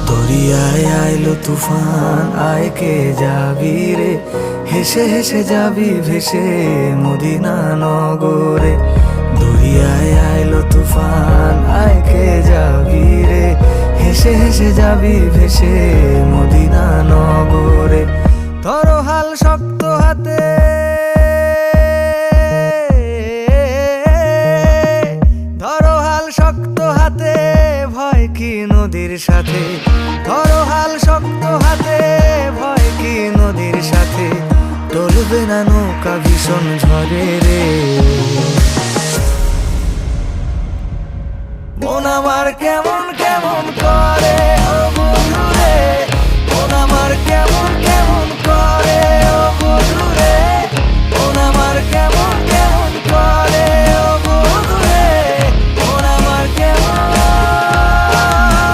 দরিয়ায় আইলো তুফান, আয় কে যাবি রে, হেসে হেসে যাবি ভেসে মদিনা নগরে। দরিয়ায় আইলো তুফান, আয় কে যাবি রে, হেসে হেসে যাবি ভেসে মদিনা নগরে। ধরো হাল শক্ত হাতে, ধরো হাল শক্ত হাতে, ভয় কি নদীর সাথে। ধরো হাল শক্ত হাতে, ভয় কি নদীর সাথে। টলবে না নৌকা ভীষণ ঝড়ে রে। মন আমার কেমন